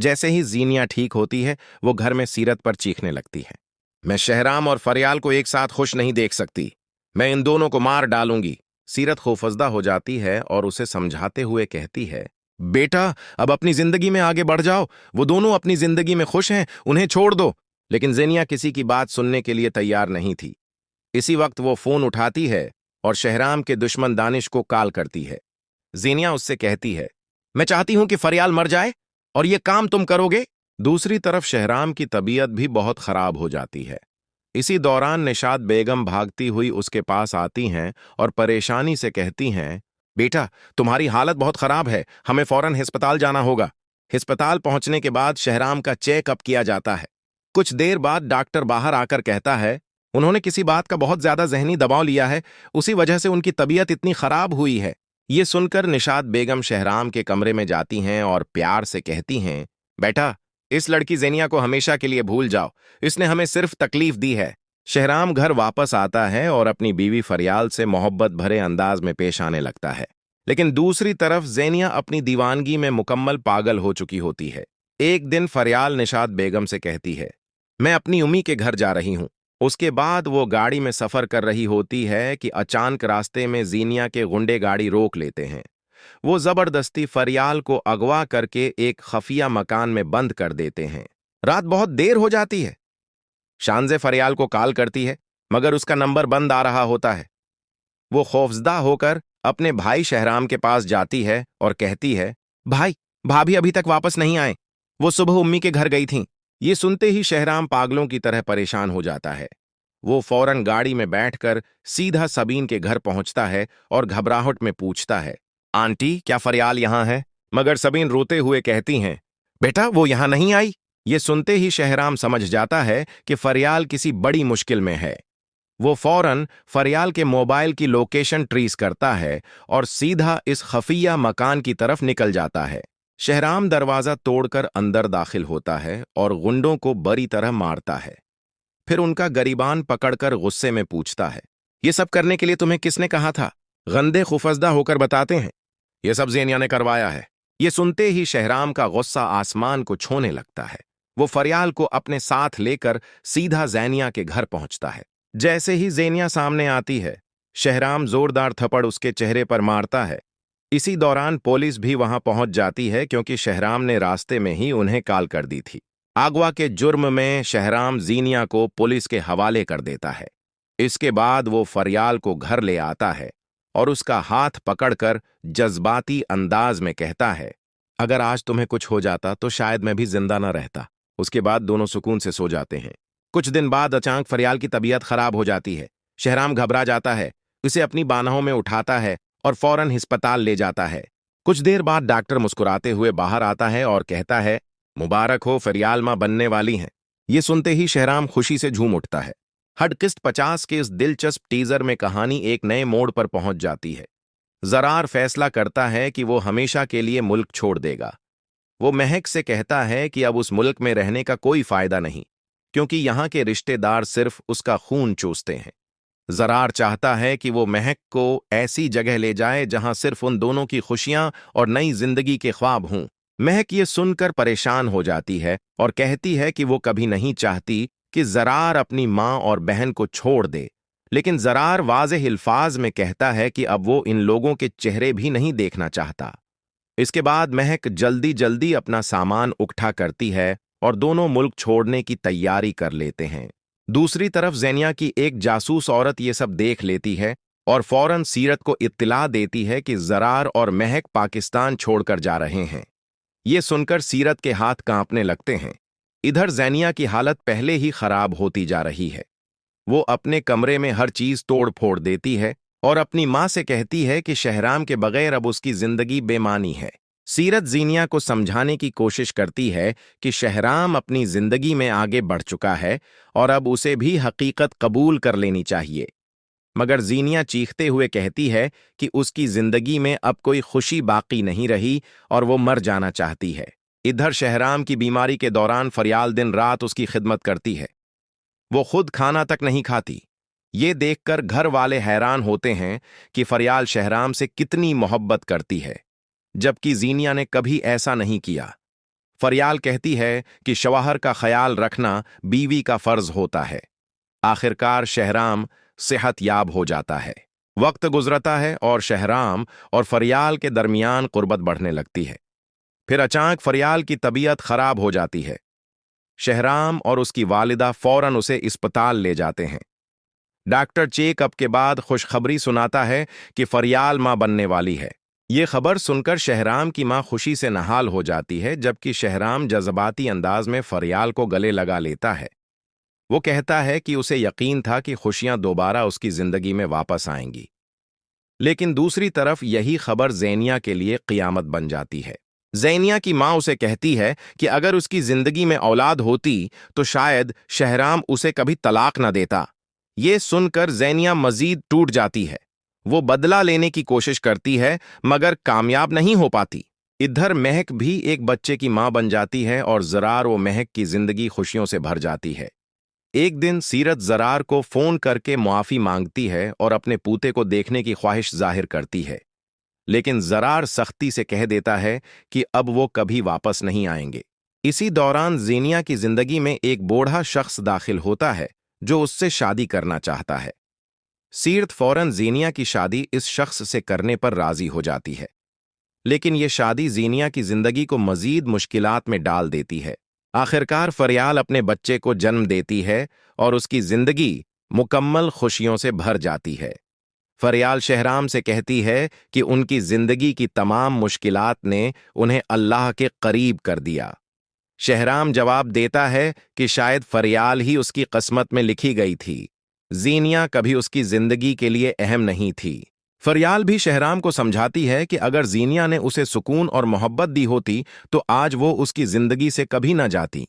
जैसे ही जीनिया ठीक होती है, वो घर में सीरत पर चीखने लगती है। मैं शहराम और फरियाल को एक साथ खुश नहीं देख सकती। मैं इन दोनों को मार डालूंगी। सीरत खौफजदा हो जाती है और उसे समझाते हुए कहती है, बेटा, अब अपनी जिंदगी में आगे बढ़ जाओ। वो दोनों अपनी जिंदगी में खुश हैं, उन्हें छोड़ दो। लेकिन जेनिया किसी की बात सुनने के लिए तैयार नहीं थी। इसी वक्त वो फोन उठाती है और शहराम के दुश्मन दानिश को कॉल करती है। जेनिया उससे कहती है, मैं चाहती हूं कि फरियाल मर जाए और ये काम तुम करोगे। दूसरी तरफ शहराम की तबीयत भी बहुत खराब हो जाती है। इसी दौरान निशात बेगम भागती हुई उसके पास आती हैं और परेशानी से कहती हैं, बेटा, तुम्हारी हालत बहुत खराब है, हमें फौरन अस्पताल जाना होगा। अस्पताल पहुंचने के बाद शहराम का चेकअप किया जाता है। कुछ देर बाद डॉक्टर बाहर आकर कहता है, उन्होंने किसी बात का बहुत ज्यादा जहनी दबाव लिया है, उसी वजह से उनकी तबीयत इतनी खराब हुई है। ये सुनकर निशात बेगम शहराम के कमरे में जाती हैं और प्यार से कहती हैं, बेटा, इस लड़की जेनिया को हमेशा के लिए भूल जाओ। इसने हमें सिर्फ तकलीफ दी है। शहराम घर वापस आता है और अपनी बीवी फरियाल से मोहब्बत भरे अंदाज में पेश आने लगता है। लेकिन दूसरी तरफ जेनिया अपनी दीवानगी में मुकम्मल पागल हो चुकी होती है। एक दिन फरियाल निशात बेगम से कहती है, मैं अपनी उम्मी के घर जा रही हूं। उसके बाद वो गाड़ी में सफर कर रही होती है कि अचानक रास्ते में जीनिया के गुंडे गाड़ी रोक लेते हैं। वो जबरदस्ती फरियाल को अगवा करके एक खफिया मकान में बंद कर देते हैं। रात बहुत देर हो जाती है। शानजे फरियाल को कॉल करती है, मगर उसका नंबर बंद आ रहा होता है। वो खौफजदा होकर अपने भाई शहराम के पास जाती है और कहती है, भाई, भाभी अभी तक वापस नहीं आए। वो सुबह उम्मी के घर गई थीं। ये सुनते ही शहराम पागलों की तरह परेशान हो जाता है। वो फौरन गाड़ी में बैठकर सीधा सबीन के घर पहुंचता है और घबराहट में पूछता है, आंटी, क्या फरियाल यहां है? मगर सबीन रोते हुए कहती हैं, बेटा, वो यहां नहीं आई। ये सुनते ही शहराम समझ जाता है कि फरियाल किसी बड़ी मुश्किल में है। वो फौरन फरियाल के मोबाइल की लोकेशन ट्रेस करता है और सीधा इस खफिया मकान की तरफ निकल जाता है। शहराम दरवाजा तोड़कर अंदर दाखिल होता है और गुंडों को बुरी तरह मारता है। फिर उनका गरिबान पकड़कर गुस्से में पूछता है, ये सब करने के लिए तुम्हें किसने कहा था? गंदे खुफजदा होकर बताते हैं, ये सब जेनिया ने करवाया है। ये सुनते ही शहराम का गुस्सा आसमान को छूने लगता है। वो फरियाल को अपने साथ लेकर सीधा जैनिया के घर पहुंचता है। जैसे ही जेनिया सामने आती है, शहराम जोरदार थप्पड़ उसके चेहरे पर मारता है। इसी दौरान पुलिस भी वहां पहुंच जाती है, क्योंकि शहराम ने रास्ते में ही उन्हें कॉल कर दी थी। अगवा के जुर्म में शहराम जीनिया को पुलिस के हवाले कर देता है। इसके बाद वो फरियाल को घर ले आता है और उसका हाथ पकड़कर जज्बाती अंदाज में कहता है, अगर आज तुम्हें कुछ हो जाता तो शायद मैं भी जिंदा न रहता। उसके बाद दोनों सुकून से सो जाते हैं। कुछ दिन बाद अचानक फरियाल की तबीयत खराब हो जाती है। शहराम घबरा जाता है, उसे अपनी बाहों में उठाता है और फौरन अस्पताल ले जाता है। कुछ देर बाद डॉक्टर मुस्कुराते हुए बाहर आता है और कहता है, मुबारक हो, फरियाल मां बनने वाली हैं। ये सुनते ही शहराम खुशी से झूम उठता है। हडकिस्त 50 के इस दिलचस्प टीजर में कहानी एक नए मोड़ पर पहुंच जाती है। जरार फैसला करता है कि वो हमेशा के लिए मुल्क छोड़ देगा। वो महक से कहता है कि अब उस मुल्क में रहने का कोई फायदा नहीं, क्योंकि यहां के रिश्तेदार सिर्फ उसका खून चूसते हैं। जरार चाहता है कि वो महक को ऐसी जगह ले जाए जहां सिर्फ उन दोनों की खुशियां और नई जिंदगी के ख्वाब हों। महक ये सुनकर परेशान हो जाती है और कहती है कि वो कभी नहीं चाहती कि जरार अपनी मां और बहन को छोड़ दे। लेकिन जरार वाज़ेह अल्फाज में कहता है कि अब वो इन लोगों के चेहरे भी नहीं देखना चाहता। इसके बाद महक जल्दी जल्दी अपना सामान उकट्ठा करती है और दोनों मुल्क छोड़ने की तैयारी कर लेते हैं। दूसरी तरफ जेनिया की एक जासूस औरत ये सब देख लेती है और फौरन सीरत को इत्तला देती है कि जरार और महक पाकिस्तान छोड़कर जा रहे हैं। ये सुनकर सीरत के हाथ कांपने लगते हैं। इधर जेनिया की हालत पहले ही खराब होती जा रही है। वो अपने कमरे में हर चीज तोड़ फोड़ देती है और अपनी मां से कहती है कि शहराम के बगैर अब उसकी जिंदगी बेमानी है। सीरत जीनिया को समझाने की कोशिश करती है कि शहराम अपनी जिंदगी में आगे बढ़ चुका है और अब उसे भी हकीकत कबूल कर लेनी चाहिए। मगर जीनिया चीखते हुए कहती है कि उसकी जिंदगी में अब कोई खुशी बाकी नहीं रही और वो मर जाना चाहती है। इधर शहराम की बीमारी के दौरान फरियाल दिन रात उसकी खिदमत करती है। वो खुद खाना तक नहीं खाती। ये देखकर घर वाले हैरान होते हैं कि फरियाल शहराम से कितनी मोहब्बत करती है, जबकि जीनिया ने कभी ऐसा नहीं किया। फरियाल कहती है कि शौहर का ख्याल रखना बीवी का फर्ज होता है। आखिरकार शहराम सेहत याब हो जाता है। वक्त गुजरता है और शहराम और फरियाल के दरमियान कुर्बत बढ़ने लगती है। फिर अचानक फरियाल की तबीयत खराब हो जाती है। शहराम और उसकी वालिदा फौरन उसे अस्पताल ले जाते हैं। डॉक्टर चेकअप के बाद खुशखबरी सुनाता है कि फरियाल मां बनने वाली है। ये खबर सुनकर शहराम की मां खुशी से नहाल हो जाती है, जबकि शहराम जज्बाती अंदाज में फरियाल को गले लगा लेता है। वो कहता है कि उसे यकीन था कि खुशियां दोबारा उसकी जिंदगी में वापस आएंगी। लेकिन दूसरी तरफ यही खबर ज़ैनिया के लिए क़ियामत बन जाती है। ज़ैनिया की मां उसे कहती है कि अगर उसकी जिंदगी में औलाद होती तो शायद शहराम उसे कभी तलाक न देता। ये सुनकर ज़ैनिया मजीद टूट जाती है। वो बदला लेने की कोशिश करती है मगर कामयाब नहीं हो पाती। इधर महक भी एक बच्चे की मां बन जाती है और ज़रार व महक की जिंदगी खुशियों से भर जाती है। एक दिन सीरत ज़रार को फोन करके मुआफ़ी मांगती है और अपने पूते को देखने की ख्वाहिश जाहिर करती है, लेकिन ज़रार सख्ती से कह देता है कि अब वो कभी वापस नहीं आएंगे। इसी दौरान ज़ेनिया की जिंदगी में एक बूढ़ा शख्स दाखिल होता है जो उससे शादी करना चाहता है। सीरत फौरन ज़ेनिया की शादी इस शख्स से करने पर राजी हो जाती है, लेकिन ये शादी ज़ेनिया की जिंदगी को मजीद मुश्किलात में डाल देती है। आखिरकार फरियाल अपने बच्चे को जन्म देती है और उसकी जिंदगी मुकम्मल खुशियों से भर जाती है। फरियाल शहराम से कहती है कि उनकी जिंदगी की तमाम मुश्किलात ने उन्हें अल्लाह के करीब कर दिया। शहराम जवाब देता है कि शायद फरियाल ही उसकी किस्मत में लिखी गई थी। ज़ेनिया कभी उसकी जिंदगी के लिए अहम नहीं थी। फरियाल भी शहराम को समझाती है कि अगर ज़ेनिया ने उसे सुकून और मोहब्बत दी होती तो आज वो उसकी जिंदगी से कभी न जाती।